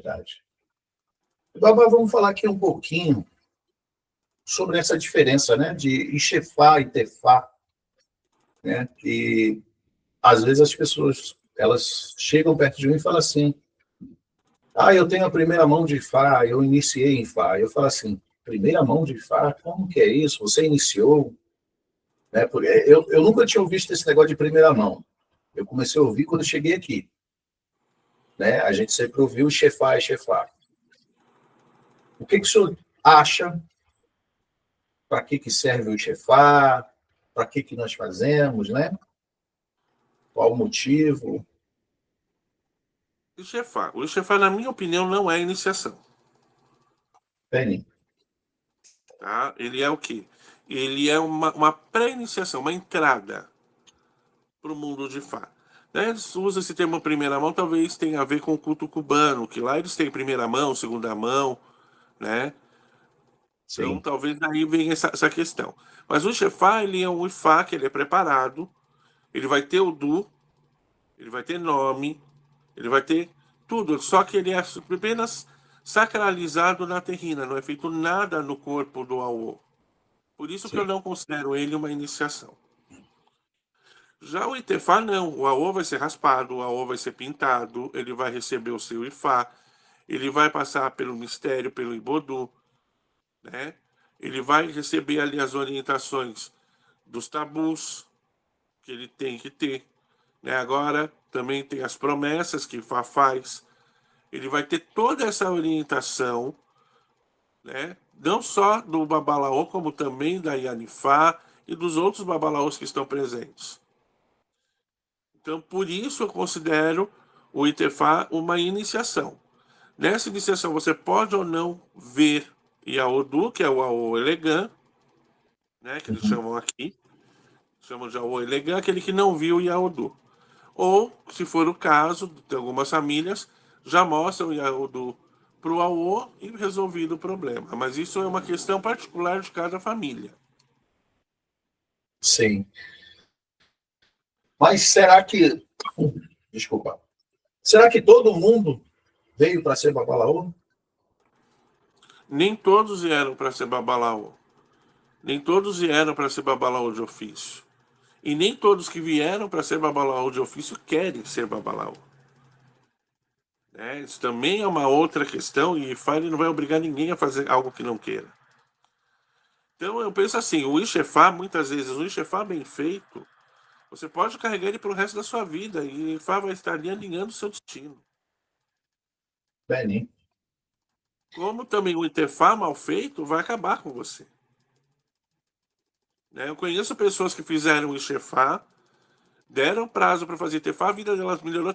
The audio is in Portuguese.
verdade. Babá, vamos falar aqui um pouquinho sobre essa diferença, né, de Ixefá e Tefá, né, que às vezes as pessoas, elas chegam perto de mim e falam assim, eu tenho a primeira mão de Fá, eu iniciei em Fá. Eu falo assim, primeira mão de Fá? Como que é isso? Você iniciou? Né? Porque eu nunca tinha visto esse negócio de primeira mão. Eu comecei a ouvir quando eu cheguei aqui. Né? A gente sempre ouviu Ixefá, Ixefá. O que o senhor acha? Para que serve o Ixefá? Para que nós fazemos, né? Qual o motivo? O Ixefá, na minha opinião, não é iniciação. Bem, Tá? Ele é o quê? Ele é uma pré-iniciação, uma entrada para o mundo de Fá. Né? Eles usam esse termo primeira mão, talvez tenha a ver com o culto cubano, que lá eles têm primeira mão, segunda mão, né? Então, sim. talvez daí venha essa questão. Mas o Ixefá, ele é um Ifá, que ele é preparado, ele vai ter o Du, ele vai ter nome, ele vai ter tudo, só que ele é apenas sacralizado na terrina, não é feito nada no corpo do Aô. Por isso que eu Sim. não considero ele uma iniciação. Já o Itefá não, o Aô vai ser raspado, o Aô vai ser pintado, ele vai receber o seu Ifá, ele vai passar pelo mistério, pelo Ibodu, né? Ele vai receber ali as orientações dos tabus que ele tem que ter, né? Agora também tem as promessas que Ifá faz. Ele vai ter toda essa orientação, né? Não só do Babalaô, como também da Yanifá e dos outros Babalaôs que estão presentes. Então, por isso eu considero o Itefá uma iniciação. Nessa iniciação, você pode ou não ver Yaodu, que é o Aô Elegant, né, que eles Uhum. chamam aqui, chamam de Aô Elegant, aquele que não viu Yaodu. Ou, se for o caso, de algumas famílias, já mostram o Yaodu para o Aô e resolvido o problema. Mas isso é uma questão particular de cada família. Sim. Mas será que... Desculpa. Será que todo mundo veio para ser babalaô? Nem todos vieram para ser Babalaô. Nem todos vieram para ser Babalaô de ofício. E nem todos que vieram para ser Babalaô de ofício querem ser Babalaô. Né? Isso também é uma outra questão e Ifá não vai obrigar ninguém a fazer algo que não queira. Então eu penso assim, o Ixefá, muitas vezes, o Ixefá bem feito, você pode carregar ele para o resto da sua vida e o Ifá vai estar ali alinhando o seu destino. Bem, Como também o Itefá mal feito vai acabar com você. Né? Eu conheço pessoas que fizeram o Ixefá, deram prazo para fazer Itefá, a vida delas melhorou